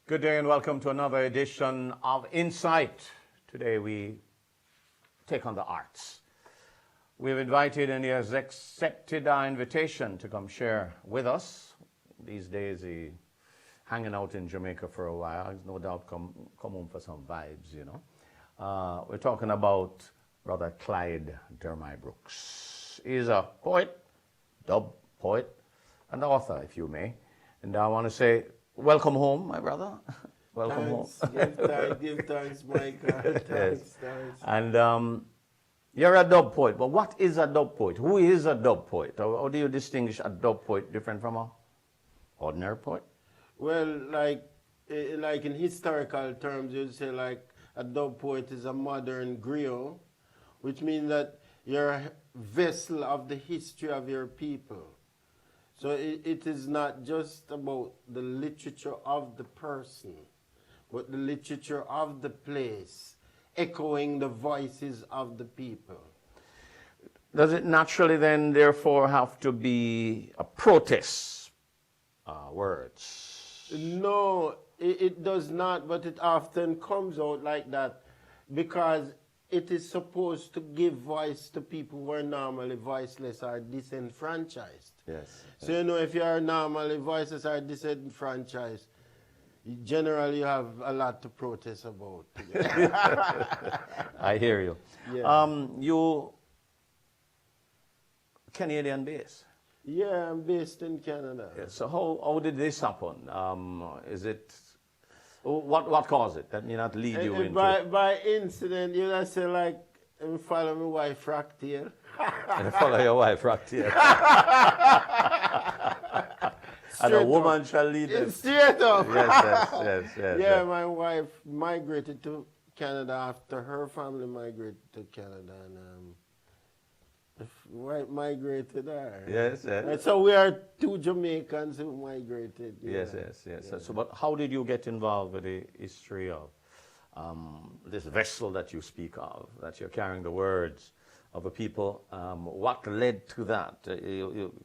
Good day and welcome to another edition of Insight. Today we take on the arts. We've invited and he has accepted our invitation to come share with us. These days he's hanging out in Jamaica for a while. He's no doubt come home for some vibes, you know. We're talking about Brother Klyde Brooks. He's a poet, dub poet, and author, if you may. And I want to say, welcome home, my brother. Welcome thanks. home. Give thanks, Mike. Thanks. And you're a dub poet, but what is a dub poet? Who is a dub poet? How do you distinguish a dub poet different from an ordinary poet? Well, like in historical terms, you'd say like a dub poet is a modern griot, which means that you're a vessel of the history of your people. So it is not just about the literature of the person, but the literature of the place, echoing the voices of the people. Does it naturally then therefore have to be a protest words? No, it does not, but it often comes out like that because it is supposed to give voice to people who are normally voiceless or disenfranchised. Yes. So, you know, if you are normally voiceless or disenfranchised, generally you have a lot to protest about. I hear you. Yeah. You Canadian base? Yeah, I'm based in Canada. Yeah, so how did this happen? Is it what caused it? That may not lead you into by incident, you know, I say like, I follow my wife Rocktail. and follow your wife, Rocktail. And a woman shall lead them. Straight up. Yes. Yeah, my wife migrated to Canada after her family migrated to Canada, and wife migrated there. Yes. And so we are two Jamaicans who migrated. Yeah. Yes. Yeah. So, but how did you get involved with the history of this vessel that you speak of, that you're carrying the words of the people? What led to that?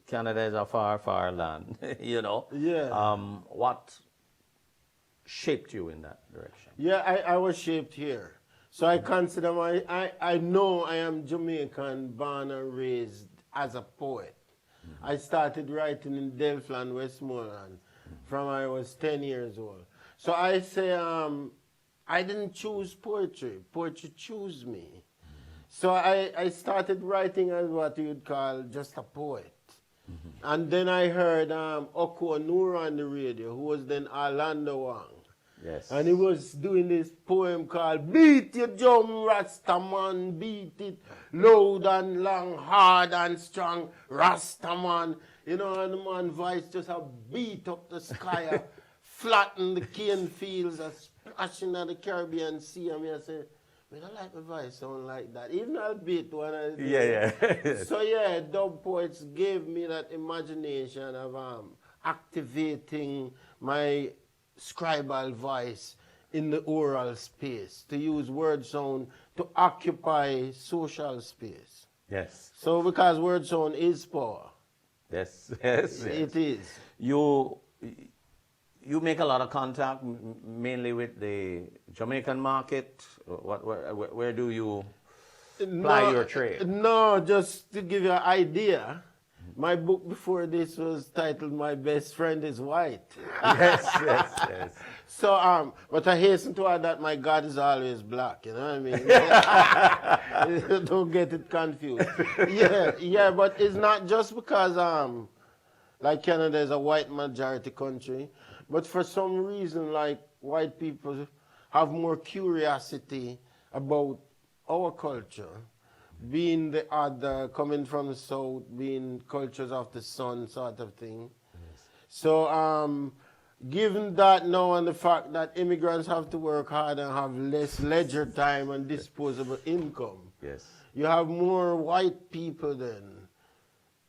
Canada is a far, far land, you know. Yeah. What shaped you in that direction? Yeah, I was shaped here. So I consider I know I am Jamaican, born and raised as a poet. Mm-hmm. I started writing in Delftland, Westmoreland, from I was 10 years old. So I say, I didn't choose poetry. Poetry chose me. So I started writing as what you'd call just a poet. Mm-hmm. And then I heard Oko Onura on the radio, who was then Orlando Wang. Yes. And he was doing this poem called Beat Your Drum, Rastaman, beat it loud and long, hard and strong, Rastaman. You know, and the man's voice just a beat up the sky, flatten the cane fields, a splashing at the Caribbean Sea. And I say, I don't like my voice sound like that. Even albeit when I do. Yeah. So yeah, dub poets gave me that imagination of activating my scribal voice in the oral space, to use word sound to occupy social space. Yes. So because word sound is power. Yes. It is. You make a lot of contact, mainly with the Jamaican market. Where do you ply your trade? No, just to give you an idea, my book before this was titled "My Best Friend is White." Yes. So, but I hasten to add that my God is always black. You know what I mean? Don't get it confused. Yeah, but it's not just because like Canada is a white majority country, but for some reason, like white people have more curiosity about our culture, being the other, coming from the south, being cultures of the sun sort of thing. Yes. So given that now and the fact that immigrants have to work hard and have less leisure time and disposable income, yes, you have more white people then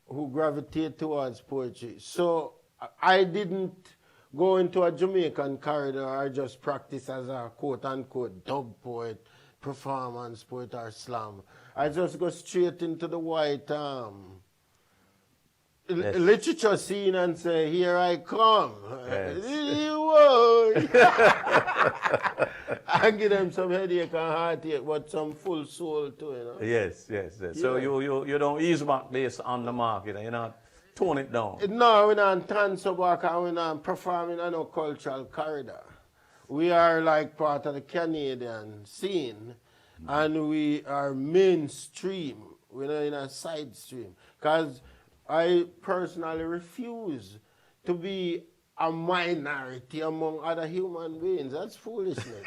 who gravitate towards poetry. So I didn't go into a Jamaican corridor or just practice as a quote-unquote dub poet, performance poet or slam. I just go straight into the white literature scene and say, here I come. Yes. You boy. And give them some headache and heartache, but some full soul too, you know. Yes. So you don't ease back this on the market, and you're not tone it down. No, we're not dance back and we're not performing on no cultural corridor. We are like part of the Canadian scene, and we are mainstream. We're not in a side stream. Because I personally refuse to be a minority among other human beings. That's foolishness.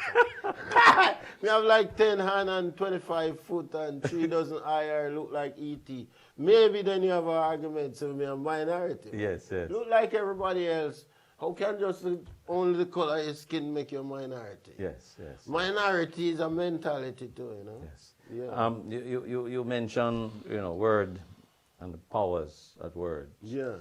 We have like 10 hands and 25 foot and 3 dozen eye look like E.T. Maybe then you have an argument to be a minority. Yes. Look like everybody else. How can just only the color of your skin make you a minority? Yes. Minority is a mentality too, you know. Yes. Yeah. You mentioned, word and the powers at word. Yeah.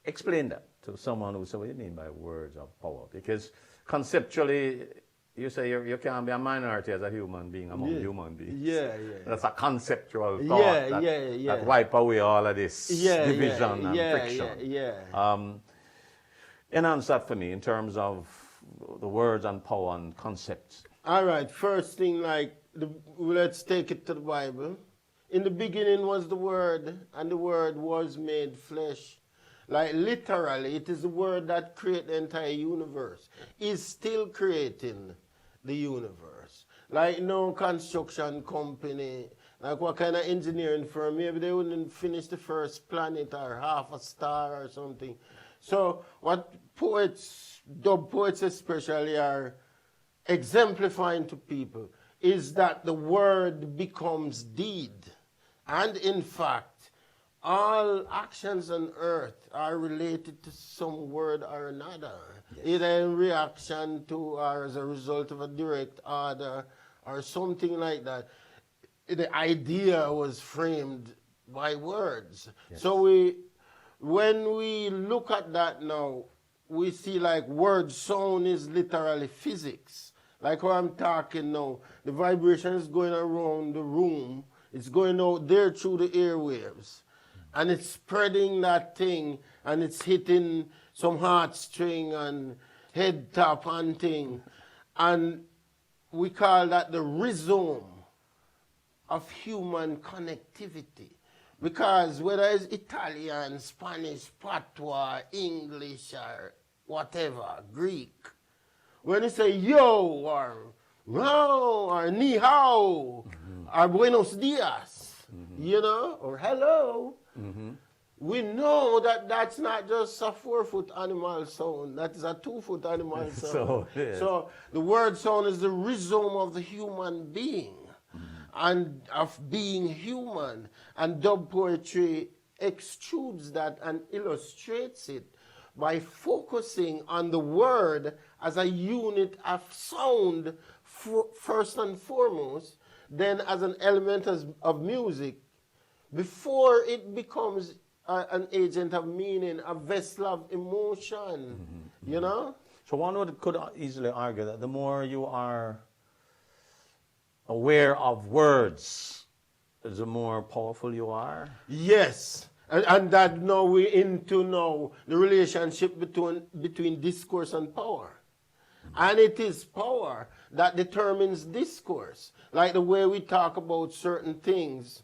Explain that to someone who says, what do you mean by words of power? Because conceptually, you say you can't be a minority as a human being among human beings. Yeah. That's a conceptual thought that wipe away all of this division and friction. Enhance that for me in terms of the words and power and concepts. All right, first thing, let's take it to the Bible. In the beginning was the Word, and the Word was made flesh. Like literally, it is the Word that created the entire universe. Is still creating the universe. Like no construction company, like what kind of engineering firm, maybe they wouldn't finish the first planet or half a star or something. So what poets, dub poets especially, are exemplifying to people is that the word becomes deed. And in fact, all actions on earth are related to some word or another, either in reaction to or as a result of a direct order or something like that. The idea was framed by words. So when we look at that now, we see like word sound is literally physics. Like how I'm talking now, the vibration is going around the room, it's going out there through the airwaves. And it's spreading that thing, and it's hitting some heartstring and head top and thing. And we call that the rhythm of human connectivity. Because whether it's Italian, Spanish, Patois, English, or whatever, Greek, when you say yo, or no, or ni hao, or buenos dias, or hello, we know that that's not just a 4-foot animal sound, that is a 2-foot animal sound. So the word sound is the rhythm of the human being and of being human. And dub poetry extrudes that and illustrates it by focusing on the word as a unit of sound first and foremost, then as an element of music, before it becomes an agent of meaning, a vessel of emotion, you know? So one could easily argue that the more you are aware of words, the more powerful you are. Yes. And that now we're into the relationship between discourse and power. And it is power that determines discourse. Like the way we talk about certain things,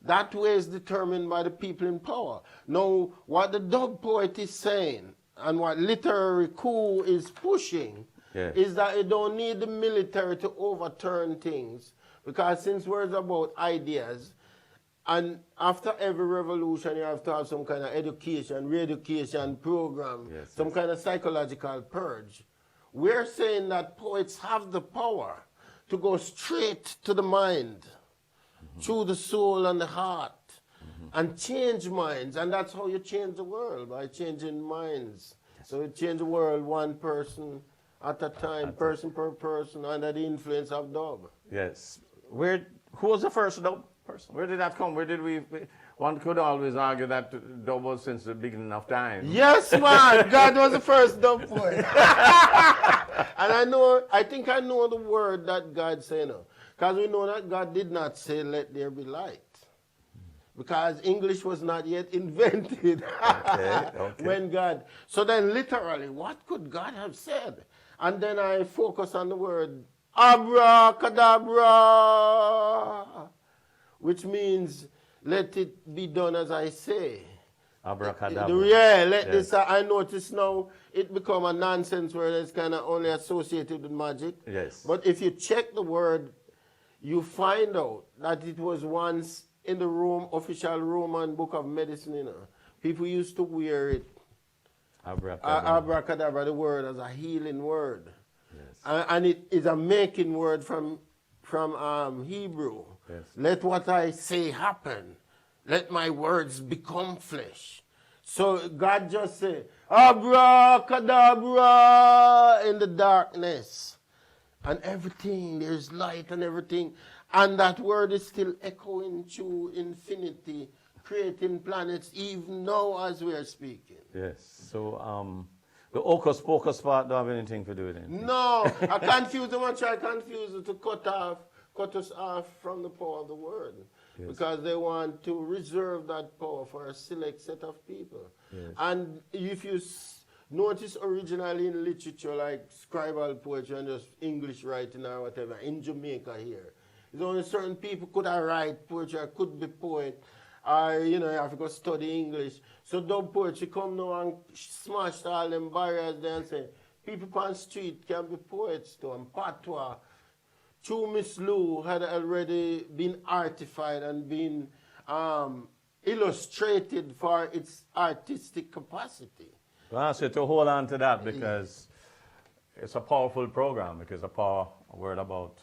that way is determined by the people in power. Now, what the dub poet is saying and what literary coup is pushing is that you don't need the military to overturn things. Because since we're about ideas, and after every revolution, you have to have some kind of education, re-education program, some kind of psychological purge. We're saying that poets have the power to go straight to the mind, through the soul and the heart, and change minds. And that's how you change the world, by changing minds. So you change the world one person at a time, person per person, under the influence of dub. Yes. Who was the first dub person? Where did that come? One could always argue that dub was since the beginning of time. Yes, man. God was the first dub poet. And I think I know the word that God said. Because we know that God did not say, let there be light. because English was not yet invented. Okay. When God. So then literally, what could God have said? And then I focus on the word abracadabra, which means let it be done as I say. Abracadabra. Yeah, this, I notice now it become a nonsense word that's kind of only associated with magic. Yes. But if you check the word, you find out that it was once in the official Roman book of medicine, you know. People used to wear it. Abracadabra, the word as a healing word. Yes. And it is a making word from Hebrew. Yes. Let what I say happen. Let my words become flesh. So God just said, abracadabra in the darkness. And everything, there's light and everything. And that word is still echoing through infinity, creating planets even now as we are speaking. Yes. So the hocus pocus part don't have anything to do with it. No, I confuse them. I try confuse it to cut us off from the power of the word. Yes. Because they want to reserve that power for a select set of people. Yes. And if you notice originally in literature, like scribal poetry and just English writing or whatever, in Jamaica here, it's only certain people could write poetry or could be poet. You have to go study English. So dub poetry come now and smash all them barriers there and say, people on the street can be poets too. And patois, through Miss Lou, had already been artified and been illustrated for its artistic capacity. Well, I ask you to hold on to that because it's a powerful program, because a word about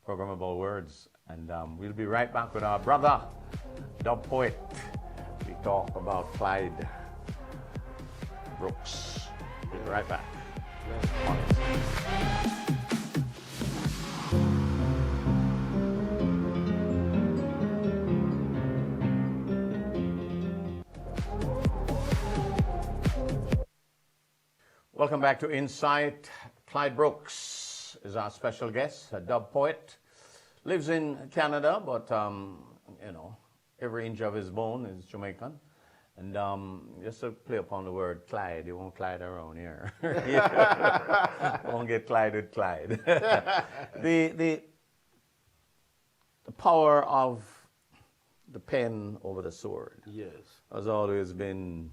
programmable words. And we'll be right back with our brother, dub poet. We talk about Klyde Brooks. We'll be right back. Welcome back to Insight. Klyde Brooks is our special guest, a dub poet. Lives in Canada, but, every inch of his bone is Jamaican. And just to play upon the word Klyde, you won't Klyde around here. You won't get Klyde with Klyde. the power of the pen over the sword, yes, has always been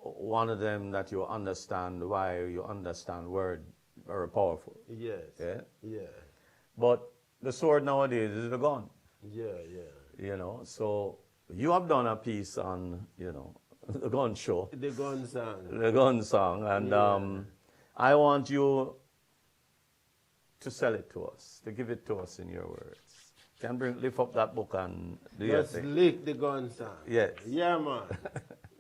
one of them that you understand why you understand word very powerful. Yes. Yeah? Yeah. But the sword nowadays is the gun. Yeah, yeah. So you have done a piece on, the gun show. The gun song. The gun song. And I want you to sell it to us, to give it to us in your words. Can lift up that book and do your thing. Let's lick the gun song. Yes. Yeah, man.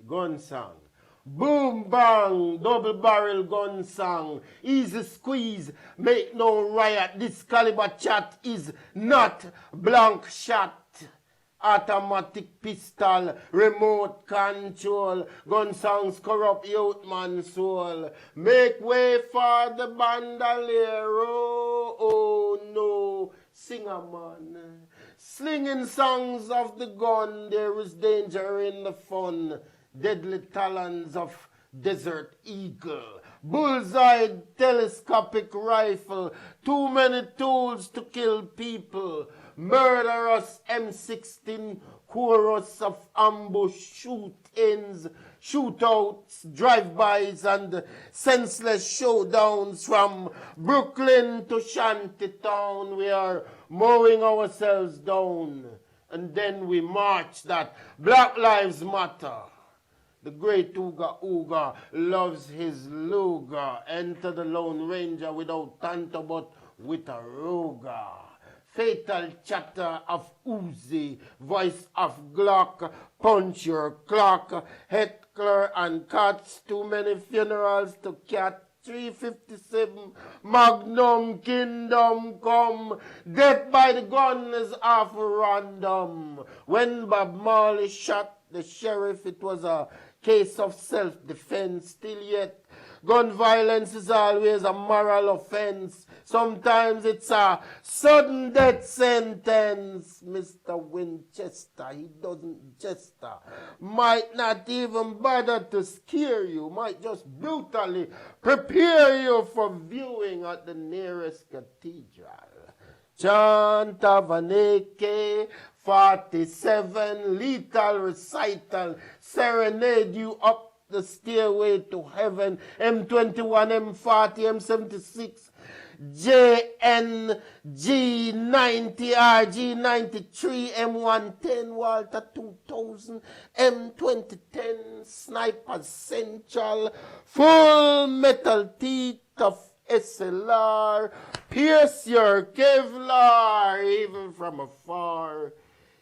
Gun song. Boom, bang, double barrel gun song. Easy squeeze, make no riot. This caliber chat is not blank shot. Automatic pistol, remote control. Gun songs corrupt youth man soul. Make way for the bandolero. Oh no, singer man. Slinging songs of the gun, there is danger in the fun. Deadly talons of desert eagle. Bullseye telescopic rifle. Too many tools to kill people. Murderous M16 chorus of ambush shoot-ins, shootouts, drive-bys, and senseless showdowns from Brooklyn to Shantytown. We are mowing ourselves down. And then we march that Black Lives Matter. The great Ooga Ooga loves his Luga. Enter the Lone Ranger without Tanto but with a Ruga. Fatal chatter of Uzi, voice of Glock, punch your clock. Heckler and Cats, too many funerals to cat. 357 Magnum Kingdom come. Death by the gun is half random. When Bob Marley shot the sheriff, it was a case of self-defense. Still yet, gun violence is always a moral offense. Sometimes it's a sudden death sentence. Mr. Winchester, he doesn't jester. Might not even bother to scare you. Might just brutally prepare you for viewing at the nearest cathedral. Chant of an AK-47 lethal recital, serenade you up the stairway to heaven. M21, M40, M76, JN, G90, RG93, M110, Walter 2000, M2010, Sniper Central, Full Metal Teeth of SLR, pierce your Kevlar even from afar.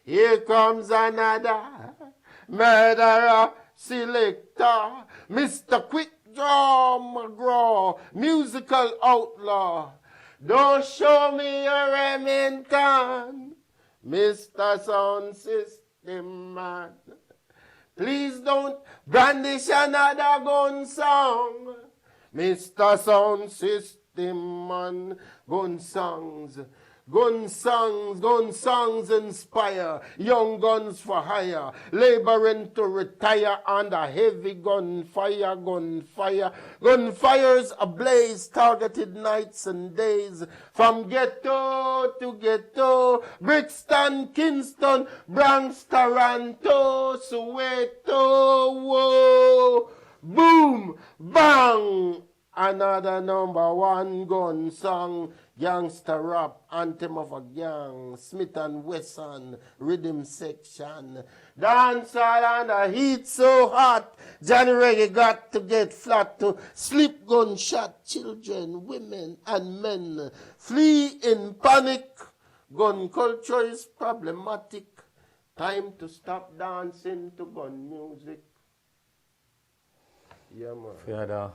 Here comes another murderer selector, Mr. Quick Draw McGraw, musical outlaw. Don't show me your Remington, Mr. Sound System Man. Please don't brandish another gun song, Mr. Sound System Man. Gun songs inspire young guns for hire, laboring to retire under heavy gunfire. Gunfires ablaze, targeted nights and days, from ghetto to ghetto, Brixton, Kingston, Bronx, Toronto, Soweto, whoa, boom, bang. Another number one gun song, gangster rap, anthem of a gang, Smith and Wesson, rhythm section. Dancehall and the heat so hot, Johnny Reggae got to get flat to sleep gunshot, children, women and men flee in panic. Gun culture is problematic. Time to stop dancing to gun music. Yeah, man. Yeah,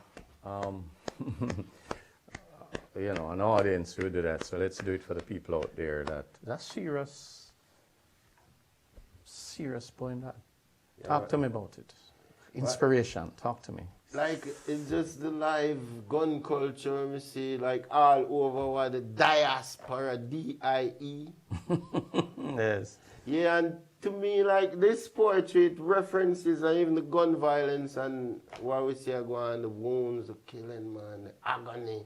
you know, an audience will do that, so let's do it for the people out there. That's serious point. Talk to me about it. Inspiration, talk to me. Like, it's just the live gun culture, me see, like all over what the diaspora, D-I-E. Yes. Yeah, and to me, like, this poetry, it references even the gun violence and what we see go on, the wounds, the killing, man, the agony.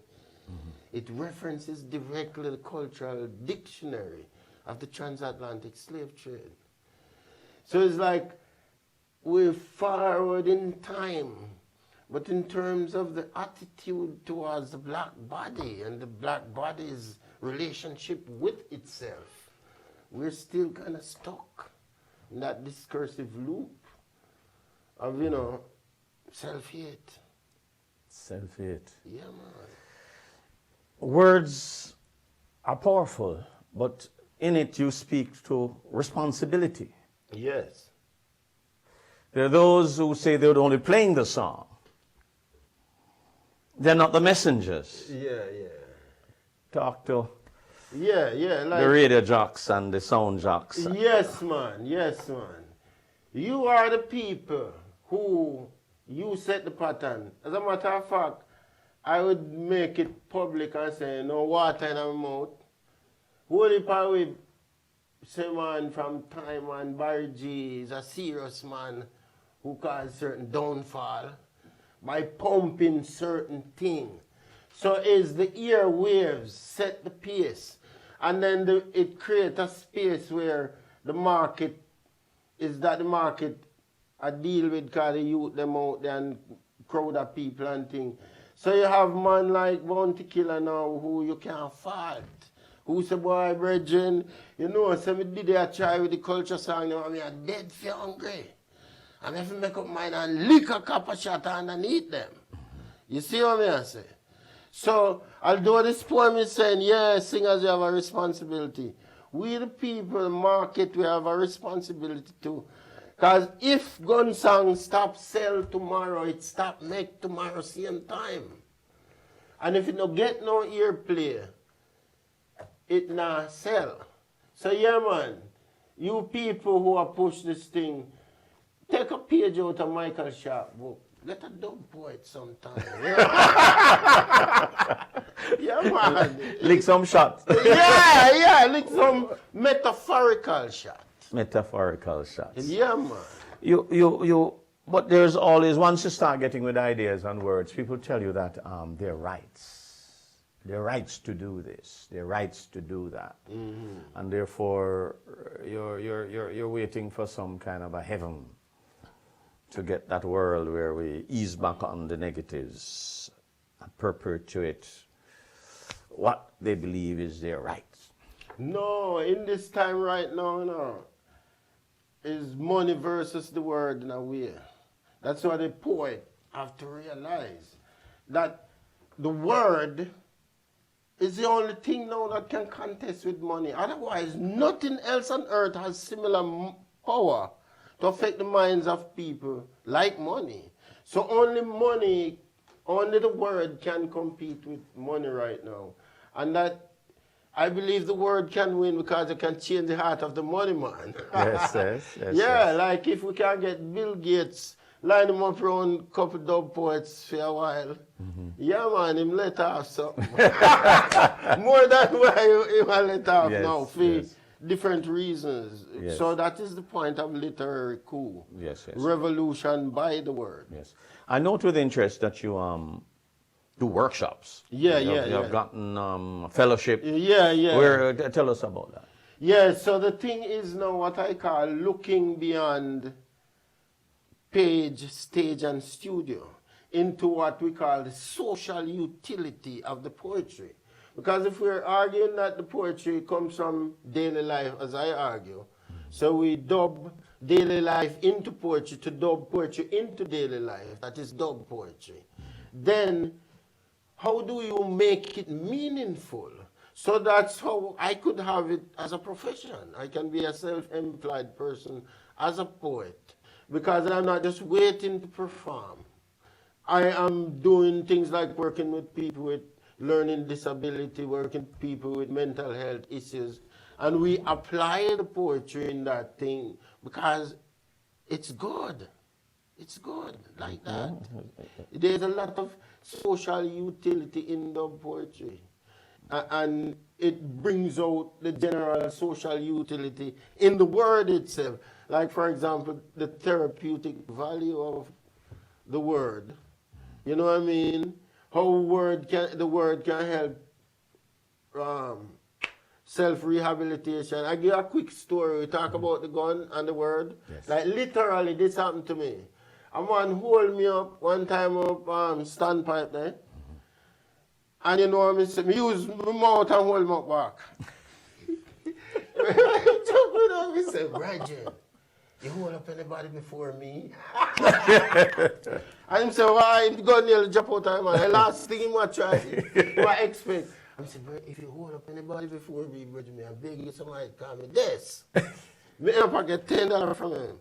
Mm-hmm. It references directly the cultural dictionary of the transatlantic slave trade. So it's like we're forward in time, but in terms of the attitude towards the black body and the black body's relationship with itself, we're still kind of stuck in that discursive loop of, you know, self-hate. Self-hate. Yeah, man. Words are powerful, but in it you speak to responsibility. Yes. There are those who say they're only playing the song. They're not the messengers. Yeah. Talk to Like, the radio jocks and the sound jocks. Yes, man. You are the people who you set the pattern. As a matter of fact, I would make it public and say, no water in my mouth. Holy power, say man from time and Barry G is a serious man who caused certain downfall by pumping certain thing. So is the airwaves set the pace, and then it creates a space where the market I deal with, because the youth them out there and crowd of people and thing. So you have man like Bounty Killer now who you can't fault. Who say, boy, brethren, you know, so me did a try with the culture song, now I'm dead for hungry. I'm have to make up mine and lick a cup of shot underneath them. You see what I say? So, although this poem is saying, yeah, singers, you have a responsibility. We the people, the market, we have a responsibility too. Because if gun songs stop sell tomorrow, it stop make tomorrow same time. And if it no get no earplay, it not sell. So yeah, man, you people who are push this thing, take a page out of Michael Sharp book. let a dub poet sometime. Yeah, man. Lick some shots. Yeah, lick some metaphorical shot. Metaphorical shots. Yeah, man. But there's always, once you start getting with ideas and words, people tell you that they're rights. Their rights to do this, their rights to do that. And therefore, you're waiting for some kind of a heaven to get that world where we ease back on the negatives and perpetuate what they believe is their rights. No, in this time right now, no, is money versus the word in a way. That's what the poet have to realize. That the word is the only thing now that can contest with money. Otherwise, nothing else on earth has similar power to affect the minds of people like money. So only money, only the word can compete with money right now. And that, I believe the word can win because it can change the heart of the money man. Yes. Yeah, like if we can get Bill Gates, line him up around a couple dub poets for a while. Yeah, man, him let off something. More than why he let off now for different reasons. Yes. So that is the point of literary coup. Yes. Revolution by the word. Yes. I note with interest that you do workshops. You have gotten a fellowship. Yeah. Tell us about that. Yeah, so the thing is now what I call looking beyond page, stage, and studio into what we call the social utility of the poetry. Because if we're arguing that the poetry comes from daily life, as I argue, so we dub daily life into poetry to dub poetry into daily life, that is dub poetry, then how do you make it meaningful? So that's how I could have it as a profession. I can be a self-employed person as a poet because I'm not just waiting to perform. I am doing things like working with people with learning disability, working with people with mental health issues, and we apply the poetry in that thing because it's good. It's good like that. There's a lot of social utility in the poetry. And it brings out the general social utility in the word itself. Like, for example, the therapeutic value of the word. You know what I mean? How the word can help self-rehabilitation. I give a quick story. We talk about the gun and the word. Yes. Like, literally, this happened to me. A man hold me up one time up standpipe there. And you know, me use my mouth and hold my back. He said, Roger, you hold up anybody before me? And he said, why? He got nearly jump out of man. The last thing I try, I expect. I said, bro, if you hold up anybody before me, brother, I beg you somebody call me this. Me up I get $10 from him.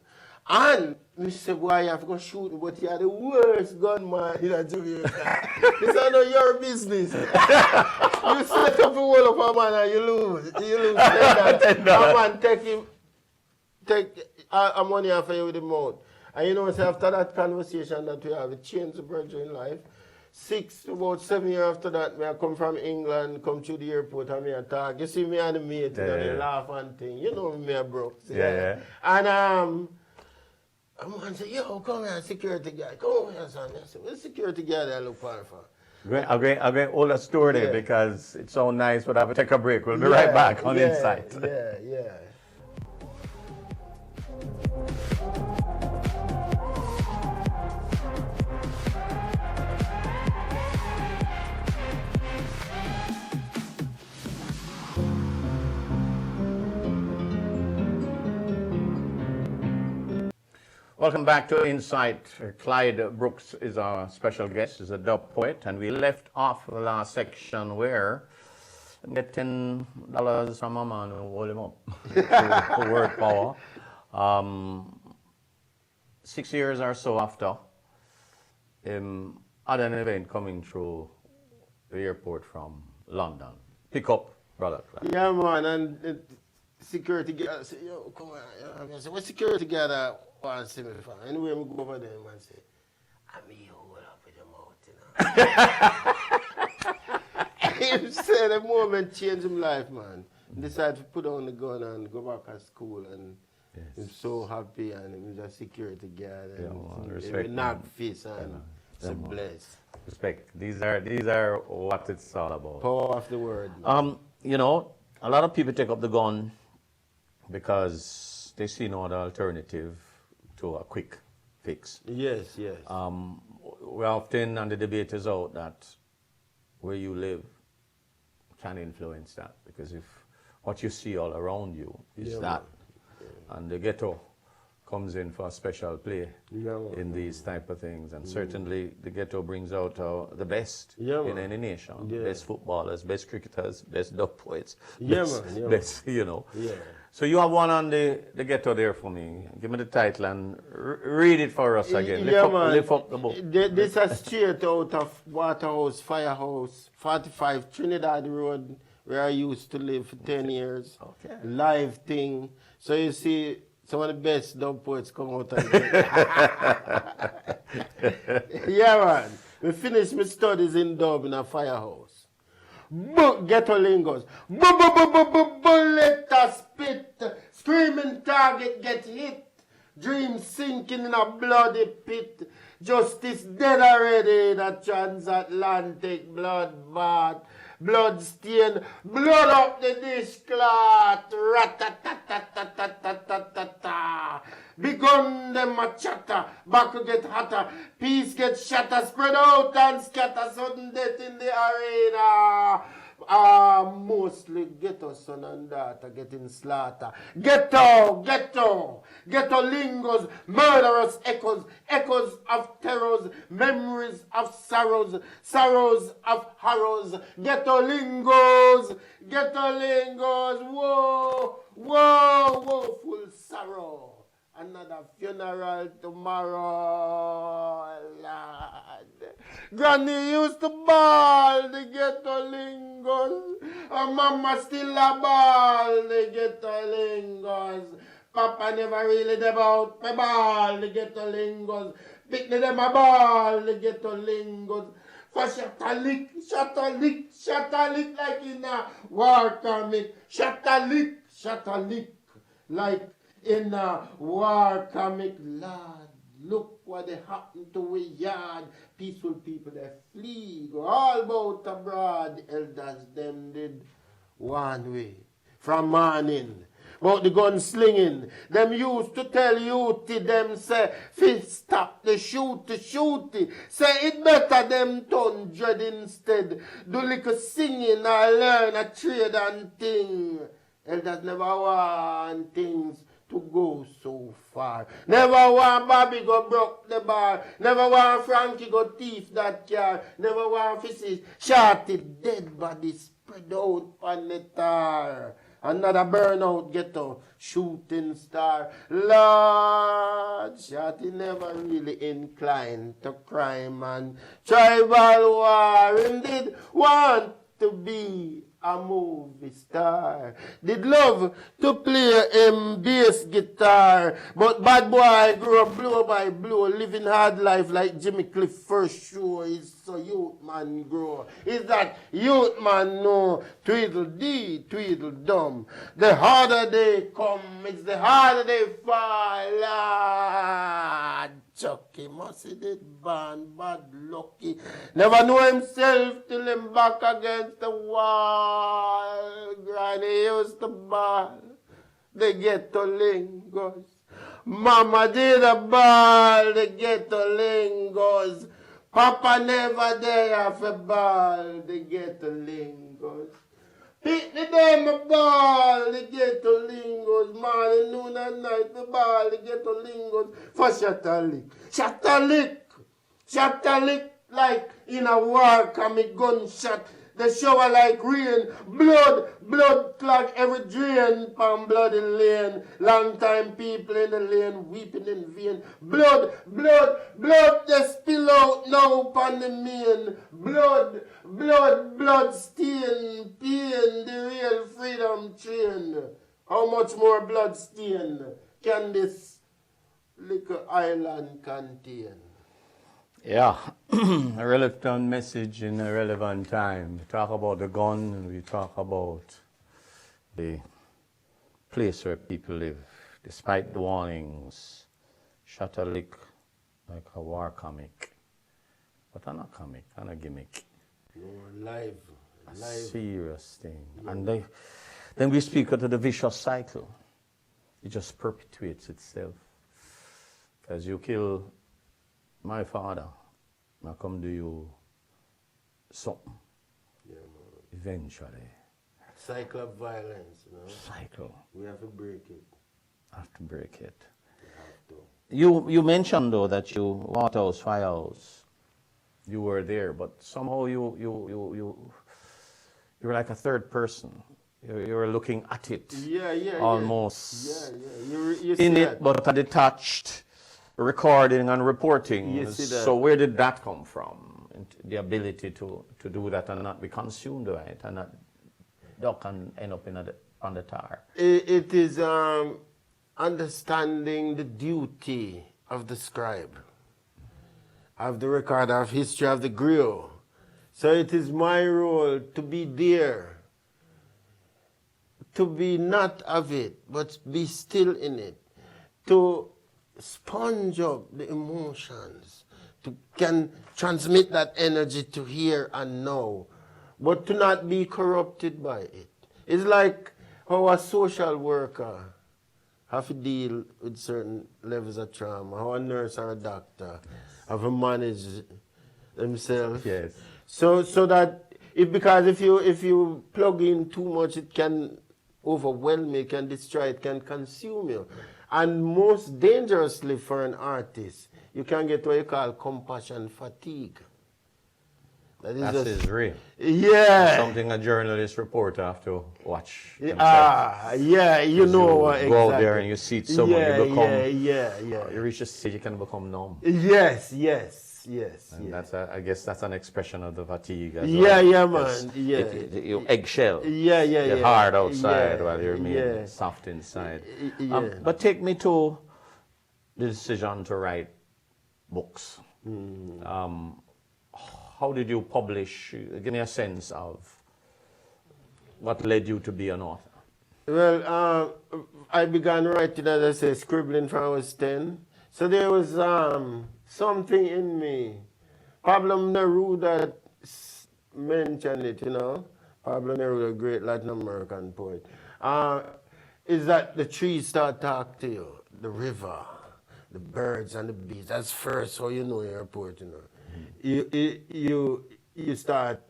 And I said, boy, you have to go shoot me, but you are the worst gunman in Jamaica. This is not your business. You set up a wall of a man and you lose. You lose $10. A man take money off you with the mouth. And you know, so after that conversation that we have, it changed the brother in life. About 7 years after that, I come from England, come to the airport and I talk. You see me and the mate, they laugh and thing. You know me, I broke. Yeah. And a man said, yo, come here, security guy. Come over here, son. I said, where's the security guy that I look for? I'm going to hold a story there because it's so nice, but I have to take a break. We'll be right back on Insight. Yeah. Welcome back to Insight. Klyde Brooks is our special guest. He's a dub poet, and we left off the last section where I get $10 from a man who hold him up to word power. 6 years or so after, had an event coming through the airport from London. Pick up, brother. Yeah, man, and the security guard said, yo, come on. I said, what security guard wants to see me for? Anyway, I go over there and say, I mean, you hold up with your mouth, you know. Him said the moment changed his life, man. Decided to put on the gun and go back to school, and he's so happy, and he's a security guard, and he knock fist, and so blessed. Respect. These are what it's all about. Power of the word. You know, a lot of people take up the gun because they see no other alternative to a quick fix. Yes, yes. We often, and the debate is out, that where you live can influence that, because if what you see all around you is that, and the ghetto comes in for a special play in these type of things, and certainly the ghetto brings out the best in any nation, best footballers, best cricketers, best dub poets, best, you know. So you have one on the ghetto there for me. Give me the title and read it for us again. Lift up the book. This is straight out of Waterhouse, Firehouse, 45 Trinidad Road, where I used to live for 10 years. Okay. Live thing. So you see, some of the best dub poets come out of yeah, man. We finished my studies in dub in a Firehouse. Ghetto lingos. Bullet a spit. Screaming target get hit. Dreams sinking in a bloody pit. Justice dead already in a transatlantic bloodbath. Blood stain, blood up the dishcloth. Rat-ta-ta-ta-ta-ta-ta-ta-ta. Begun them a chatter, back to get hotter. Peace get shatter, spread out and scatter. Sudden death in the arena. Mostly ghetto son and daughter getting slaughter. Ghetto lingos, murderous echoes, echoes of terrors, memories of sorrows, sorrows of horrors. Ghetto lingos, whoa, woeful sorrow. Another funeral tomorrow, Lord. Granny used to ball the ghetto lingos. Mama still a ball the ghetto lingos. Papa never really devout me ball the ghetto lingos. Picnic them a ball the ghetto lingos. For shatalik like in a war comic. Shatalik like in a war comic. Lord, look what they happened to a yard. Peaceful people, they flee, go all about abroad. Elders, them did one way from morning. About the gun slinging, them used to tell youth, them say, fist stop the shoot. Say it better them turn dread instead. Do little singing or learn a trade and thing. Elders never want things to go so far. Never want Bobby go broke the bar. Never want Frankie go thief that car. Never want Fissy shorted dead body spread out on the tar. Another burnout ghetto shooting star. Lord, Shotty never really inclined to crime and tribal war. Him did want to be a movie star. Did love to play bass guitar. But bad boy grew up blow by blow, living hard life like Jimmy Cliff first show. He's so youth man grow. Is that youth man know tweedledee, tweedledum. The harder they come, it's the harder they fall. Lord, Chucky must have did bad lucky. Never know himself till him back against the wall. Granny used to ball the ghetto lingos. Mama did a ball the ghetto lingos. Papa never there for ball the ghetto lingos. Pick the them ball the ghetto lingos. Morning, noon and night the ball the ghetto lingos. For Shatalik like in a war comic gunshot. The shower like rain, blood clog every drain, palm bloody lane. Long time people in the lane weeping in vain. Blood, they spill out now upon the main. Blood stain, pain, the real freedom train. How much more blood stain can this little island contain? Yeah, a relevant message in a relevant time. We talk about the gun and we talk about the place where people live. Despite the warnings, Shapre look like a war comic. But I'm not comic, I'm a gimmick. No, live. A serious thing. And then we speak of the vicious cycle. It just perpetuates itself. As you kill my father, I come to you something. Yeah, man. Eventually. Cycle of violence, you know. Cycle. We have to break it. Have to break it. We have to. You mentioned though that you Waterhouse Firehouse, you were there, but somehow you were like a third person. You were looking at it. Yeah. Almost. Yeah. You see In that? it, but a detached recording and reporting. You see that? So where did that come from? The ability to do that and not be consumed by it and not duck and end up on the tar. It is understanding the duty of the scribe, of the record of history of the griot. So it is my role to be there, to be not of it, but be still in it, to sponge up the emotions, to can transmit that energy to here and now, but to not be corrupted by it. It's like how a social worker have to deal with certain levels of trauma, how a nurse or a doctor have to manage themselves. Yes. So that because if you plug in too much, it can overwhelm you, it can destroy, it can consume you. And most dangerously for an artist, you can get what you call compassion fatigue. That is real. Yeah. Something a journalist reporter have to watch themselves. Yeah, you know what exactly. Go out there and you see someone, you become, yeah. you reach a stage you can become numb. Yes. And that's I guess that's an expression of the fatigue as yeah, well. Yeah, man. Yeah. You eggshell. Yeah. You're hard outside while you're soft inside. But take me to the decision to write books. How did you publish? Give me a sense of what led you to be an author. Well, I began writing, as I say, scribbling from I was 10. So there was something in me. Pablo Neruda mentioned it, you know. Pablo Neruda, a great Latin American poet. Is that the trees start talking to you, the river, the birds and the bees. That's first how you know you're a poet, you know. You start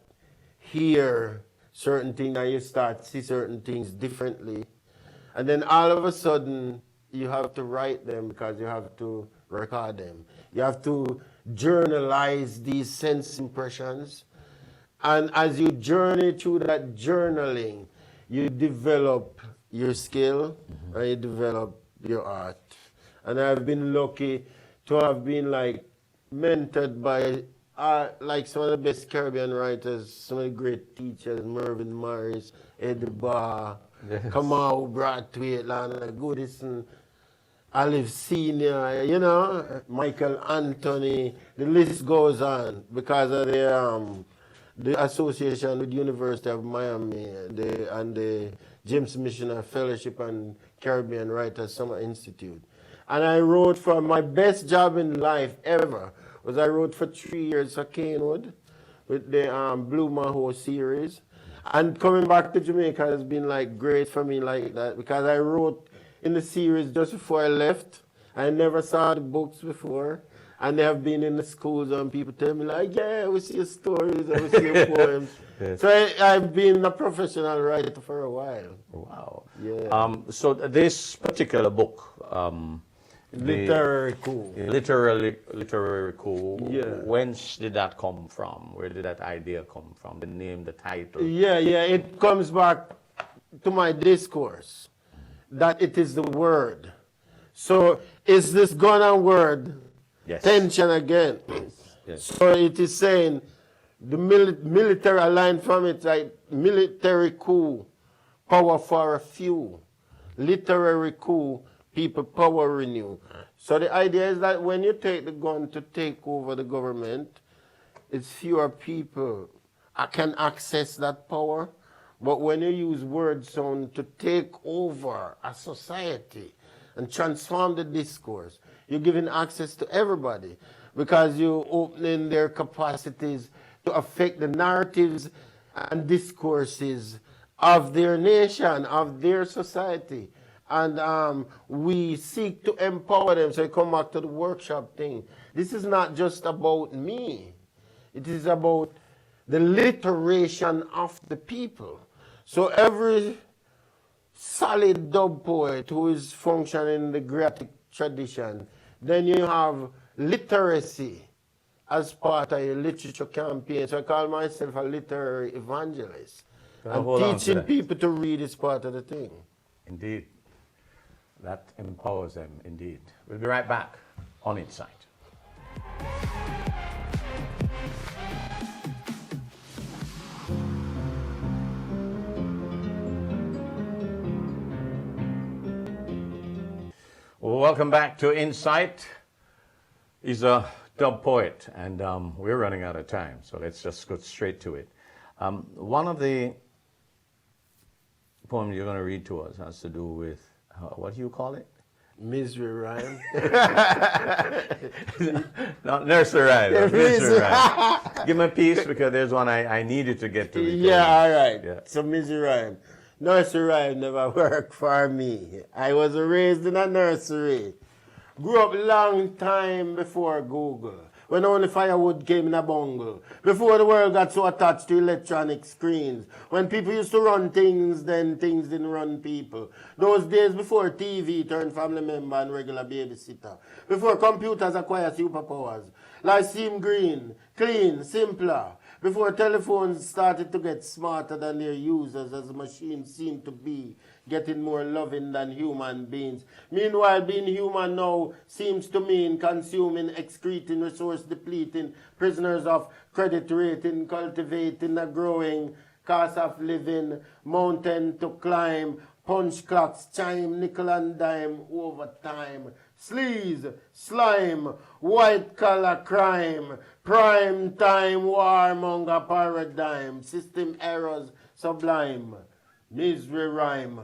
hear certain things and you start see certain things differently. And then all of a sudden, you have to write them because you have to record them. You have to journalize these sense impressions. And as you journey through that journaling, you develop your skill and you develop your art. And I've been lucky to have been like mentored by like some of the best Caribbean writers, some of the great teachers, Mervyn Morris, Eddie Barr, Kamau Brathwaite, Lana Goodison, Olive Senior, you know, Michael Anthony, the list goes on because of the association with the University of Miami and the James Missioner Fellowship and Caribbean Writers Summer Institute. And I wrote for my best job in life ever. I wrote for 3 years at Canewood with the Blue Maho series. And coming back to Jamaica has been like great for me like that because I wrote in the series just before I left. I never saw the books before. And they have been in the schools and people tell me like, yeah, we see your stories, we see your poems. Yes. So I've been a professional writer for a while. Wow. Yeah. So this particular book, Literary Coup. Literary Coup. Yeah. When did that come from? Where did that idea come from? The name, the title? Yeah. It comes back to my discourse that it is the word. So is this gun and word? Yes. Tension again. Yes. So it is saying the military line from it like military coup, power for a few. Literary coup, people power renew. So the idea is that when you take the gun to take over the government, it's fewer people can access that power. But when you use word sound to take over a society and transform the discourse, you're giving access to everybody because you're opening their capacities to affect the narratives and discourses of their nation, of their society. And we seek to empower them. So I come back to the workshop thing. This is not just about me. It is about the literation of the people. So every solid dub poet who is functioning in the graphic tradition, then you have literacy as part of your literature campaign. So I call myself a literary evangelist. And teaching people to read is part of the thing. Indeed. That empowers them, indeed. We'll be right back on Insight. Well, welcome back to Insight. He's a dub poet, and we're running out of time, so let's just go straight to it. One of the poems you're going to read to us has to do with, what do you call it? Misery rhyme. Not nursery rhyme. Misery rhyme. Give me a piece because there's one I needed to get to. Yeah, all right. Yeah. So misery rhyme. Nursery rhyme never worked for me. I was raised in a nursery. Grew up long time before Google, when only firewood came in a bungle. Before the world got so attached to electronic screens. When people used to run things, then things didn't run people. Those days before TV turned family member and regular babysitter. Before computers acquired superpowers. Life seemed green, clean, simpler. Before telephones started to get smarter than their users, as machines seem to be getting more loving than human beings. Meanwhile, being human now seems to mean consuming, excreting, resource depleting, prisoners of credit rating, cultivating a growing cost of living, mountain to climb, punch clocks chime, nickel and dime over time. Sleaze, slime, white collar crime, prime time warmonger paradigm, system errors sublime, misery rhyme,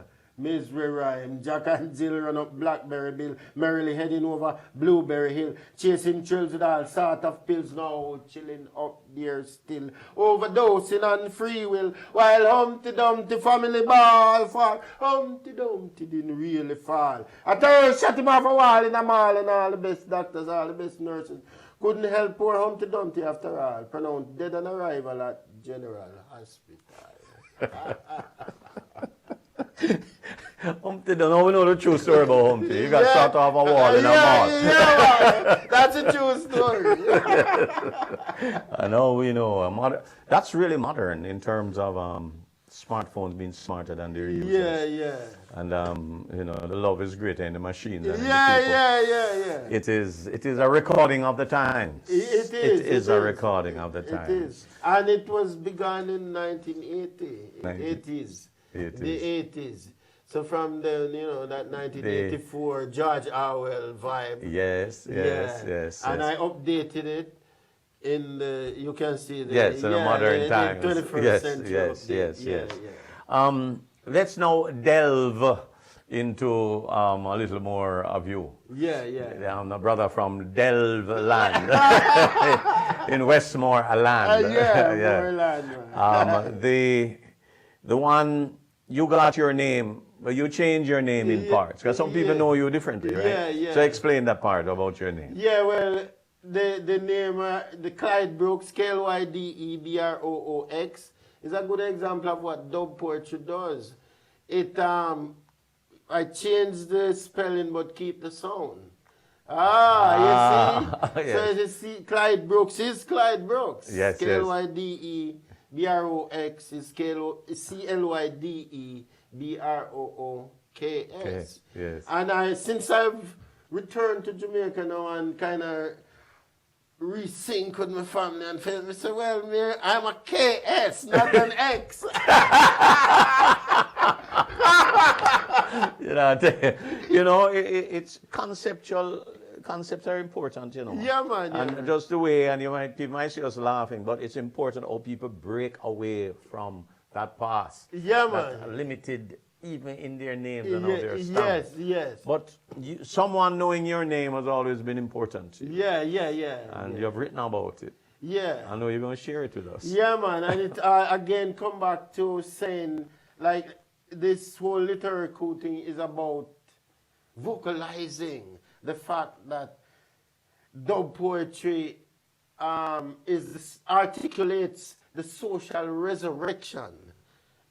Jack and Jill run up Blackberry Bill, merrily heading over Blueberry Hill, chasing thrills with all sort of pills, now chilling up there still, overdosing on free will, while Humpty Dumpty family ball fall. Humpty Dumpty didn't really fall. A terrorist shot him off a wall in a mall, and all the best doctors, all the best nurses couldn't help poor Humpty Dumpty after all, pronounced dead on arrival at General Hospital. Humpty, don't know, we know the true story about Humpty. You got shot off a wall in a mall. Yeah, that's a true story. I know, we know. That's really modern in terms of smartphones being smarter than their users. Yeah. And, the love is greater in the machine than in the people. Yeah. It is a recording of the times. It is a recording of the times. It is. And it was begun in 1980. 80s. The 80s. So from then, that 1984 George Orwell vibe. Yes. And I updated it in the, you can see the, in the modern times. The 21st century. Yes. Let's now delve into a little more of you. Yeah. I'm a brother from Delve land in Westmore land. Moreland. The one, you got your name, but you changed your name in parts, because some people know you differently, right? Yeah. So explain that part about your name. Yeah, well, the name, the Klyde Brooks, Klyde is a good example of what dub poetry does. I changed the spelling but keep the sound. You see? Yes. So you see, Klyde Brooks is Klyde Brooks. Yes. Klyde Brooks is Clydebrooks. Yes. And since I've returned to Jamaica now and kind of resync with my family and felt, I say, well, I'm a KS, not an X. It's conceptual concepts are important, you know. Yeah, man. Yeah, And man. just the way, and people might see us laughing, but it's important how people break away from that past. Yeah, That man. are limited even in their names and how they're stamped. Yes, yes. But someone knowing your name has always been important to you. Yeah, yeah, yeah. And yeah. you've written about it. Yeah. I know you're going to share it with us. Yeah, man. And it again come back to saying, like, this whole literary coup thing is about vocalizing the fact that dub poetry articulates the social resurrection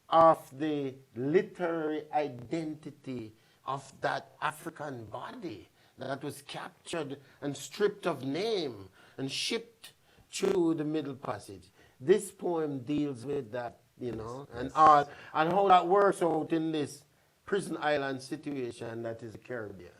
of the literary identity of that African body that was captured and stripped of name and shipped through the Middle Passage. This poem deals with that, you know, and how that works out in this prison island situation that is the Caribbean.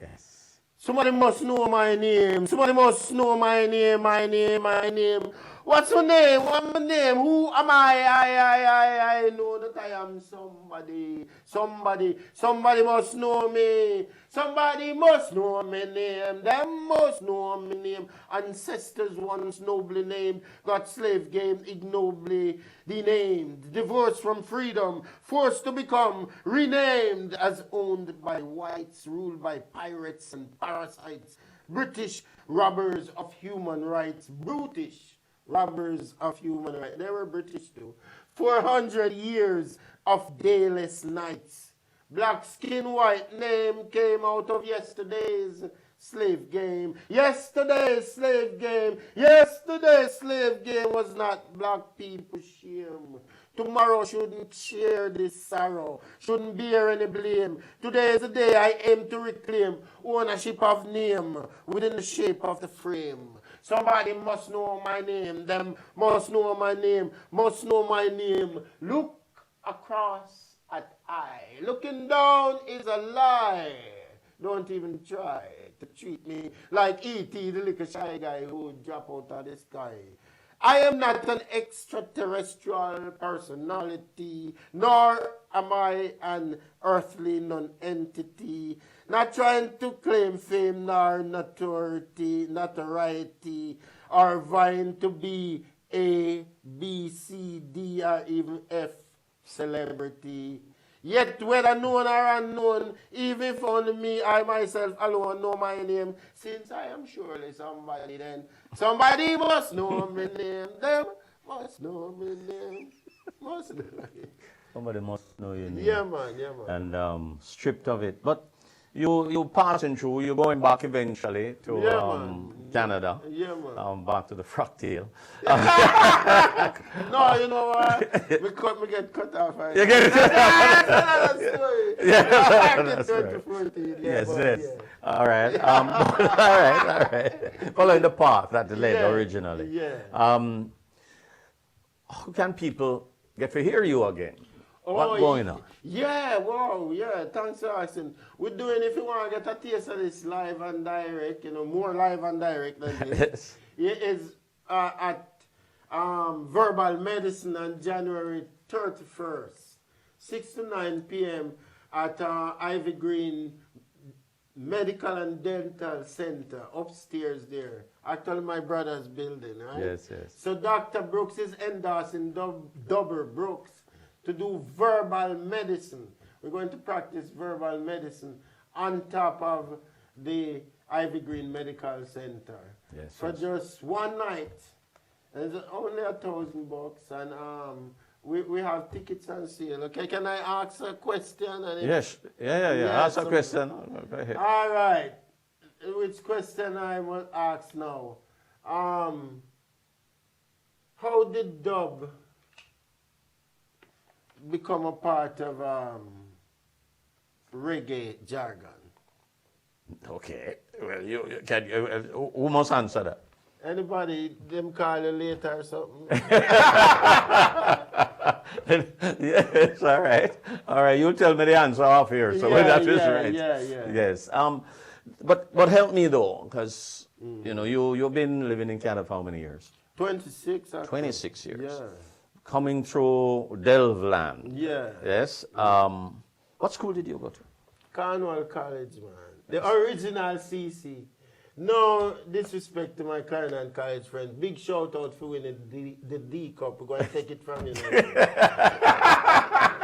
Yes. Somebody must know my name. Somebody must know my name, my name, my name. What's my name? What's my name? Who am I? I know that I am somebody. Somebody must know me. Somebody must know my name. Them must know my name. Ancestors once nobly named, got slave game ignobly denamed, divorced from freedom, forced to become renamed as owned by whites, ruled by pirates and parasites, British robbers of human rights, brutish robbers of human rights. They were British too. 400 years of dayless nights. Black skin, white name came out of yesterday's slave game. Yesterday's slave game. Yesterday's slave game was not black people's shame. Tomorrow shouldn't share this sorrow, shouldn't bear any blame. Today is the day I aim to reclaim ownership of name within the shape of the frame. Somebody must know my name, them must know my name, must know my name. Look across at I. Looking down is a lie. Don't even try to treat me like E.T., the little shy guy who would drop out of the sky. I am not an extraterrestrial personality, nor am I an earthly non-entity, not trying to claim fame nor notoriety, or vying to be A, B, C, D, or even F celebrity. Yet whether known or unknown, even if only me, I myself alone know my name, since I am surely somebody, then somebody must know my name. Them must know my name. Must know my name. Somebody must know your name. Yeah, man, yeah, man. And stripped of it. But you passing through, you're going back eventually to Canada. Yeah, man. Back to the fractal. No, you know what? Me get cut off. Right? You get it? That's story. That's right. 14, Yes, but, yes. yeah. All right. All right. Following the path that led originally. Yeah. How can people get to hear you again? Oh, What's going on? Yeah, wow, yeah, thanks for asking. We're doing, if you want to get a taste of this live and direct, you know, more live and direct than this. Yes. It is at Verbal Medicine on January 31st, 6 to 9 p.m. at Ivy Green Medical and Dental Center, upstairs there. Actually, my brother's building, right? Yes, yes. So Dr. Brooks is endorsing Double Brooks to do verbal medicine. We're going to practice verbal medicine on top of the Ivy Green Medical Center. Yes, for yes. just one night. And it's only $1,000, and we have tickets on sale. Okay, can I ask a question? And Yes, yeah. Ask a question. Go ahead. All right. Which question I will ask now? How did dub become a part of reggae jargon? Okay. Well, who must answer that? Anybody, them call you later or something? Yes, all right. All right, you tell me the answer off here. So that is right. Yeah. Yes. But help me though, because you know you've been living in Canada for how many years? 26. Actually. 26 years. Yeah. Coming through Delve land. Yeah. Yes. What school did you go to? Cornwall College, man. The original CC. No disrespect to my Klyde and college friends. Big shout out for winning the D Cup. We're going to take it from you now.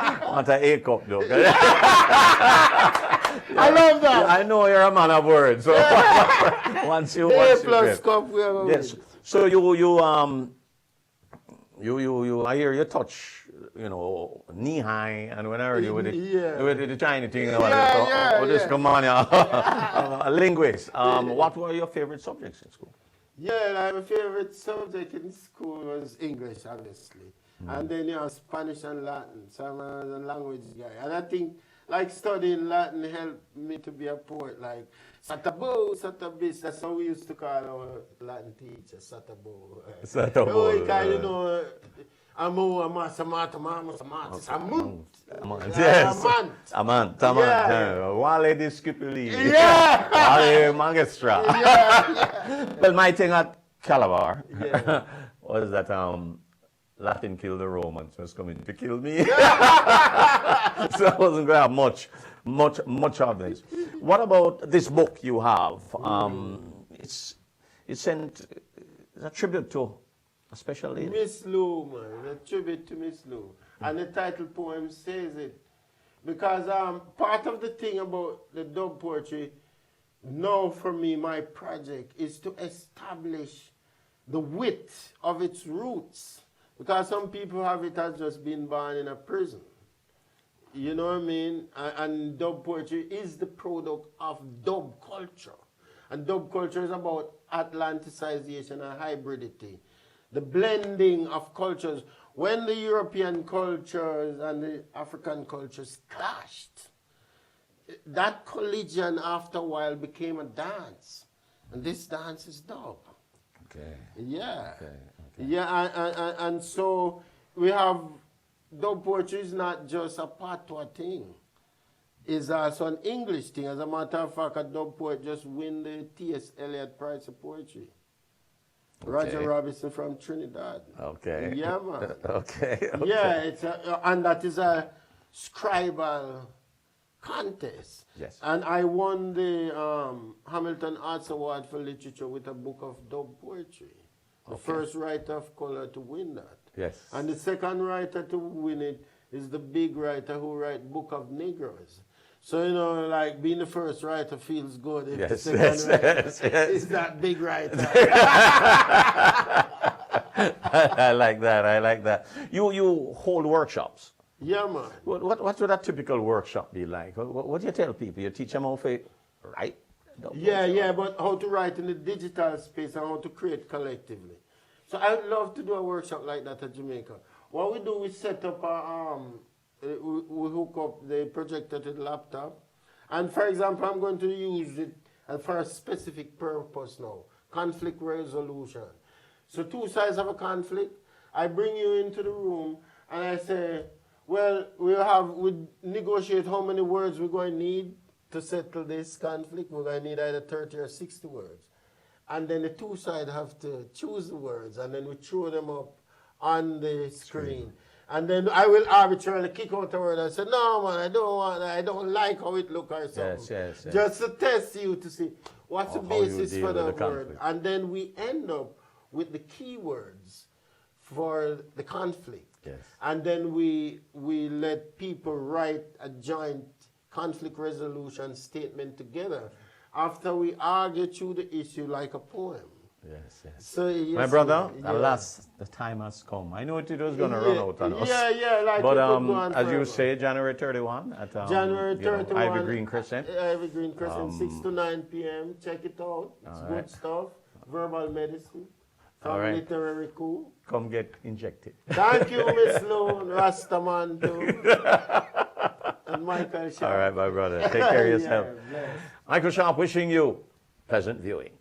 I want an A cup, though. I love that. I know you're a man of words. So once you A get- plus cup we have a Yes. win. So I hear you touch, knee high, and when I heard you with the China thing, this come on, a linguist. What were your favorite subjects in school? Yeah, my favorite subject in school was English, obviously. And then, Spanish and Latin. So I'm a language guy. And I think, like, studying Latin helped me to be a poet. Like, Satabo, Satabis, that's how we used to call our Latin teacher, Satabo. Satabo, Because, Amo, amasa, mata, mama, samata, samunt. Yes. Amant. Amant. Wale di Scipuli. Yeah. Wale Magistra. Well, my thing at Calabar was that Latin killed the Romans was coming to kill me. So I wasn't going to have much of this. What about this book you have? It's a tribute to a special lady. Miss Lou, man. A tribute to Miss Lou. And the title poem says it. Because part of the thing about the dub poetry, now for me, my project, is to establish the width of its roots. Because some people have it as just being born in a prison. You know what I mean? And dub poetry is the product of dub culture. And dub culture is about Atlanticization and hybridity. The blending of cultures. When the European cultures and the African cultures clashed, that collision after a while became a dance. And this dance is dub. Okay. Yeah. Okay. Yeah, and so we have, dub poetry is not just a patois thing. It's also an English thing. As a matter of fact, a dub poet just win the T.S. Eliot Prize of Poetry. Okay. Roger Robinson from Trinidad. Okay. Yeah, man. Okay. Yeah, and that is a scribal contest. Yes. And I won the Hamilton Arts Award for Literature with a book of dub poetry. The first writer of color to win that. Yes. And the second writer to win it is the big writer who write Book of Negroes. So, like being the first writer feels good. If the second writer is that big writer. I like that. You hold workshops. Yeah, man. What would a typical workshop be like? What do you tell people? You teach them how to write? Yeah, but how to write in the digital space and how to create collectively. So I would love to do a workshop like that at Jamaica. What we do, we set up we hook up the projector to the laptop. And for example, I'm going to use it for a specific purpose now, conflict resolution. So two sides of a conflict, I bring you into the room and I say, well, we negotiate how many words we're going to need to settle this conflict. We're going to need either 30 or 60 words. And then the two sides have to choose the words, and then we throw them up on the screen. And then I will arbitrarily kick out a word and say, no, man, I don't like how it looks or something. Yes. Just to test you to see what's the basis for that word. Conflict. And then we end up with the keywords for the conflict. Yes. And then we let people write a joint conflict resolution statement together after we argue through the issue like a poem. Yes. So, yes, My brother, yeah. the time has come. I know it was going to run out on us. Like but it could go on as you forever. say, January 31 at January 31, Ivy Green Crescent. Ivy Green Crescent, 6 to 9 p.m. Check it out. It's All good right. stuff. Verbal medicine from All right. Literary Coup. Come get injected. Thank you, Miss Lou, Rastaman too. And Michael Sharp. All right, my brother. Take care of yourself. Yeah, bless. Michael Sharp wishing you pleasant viewing.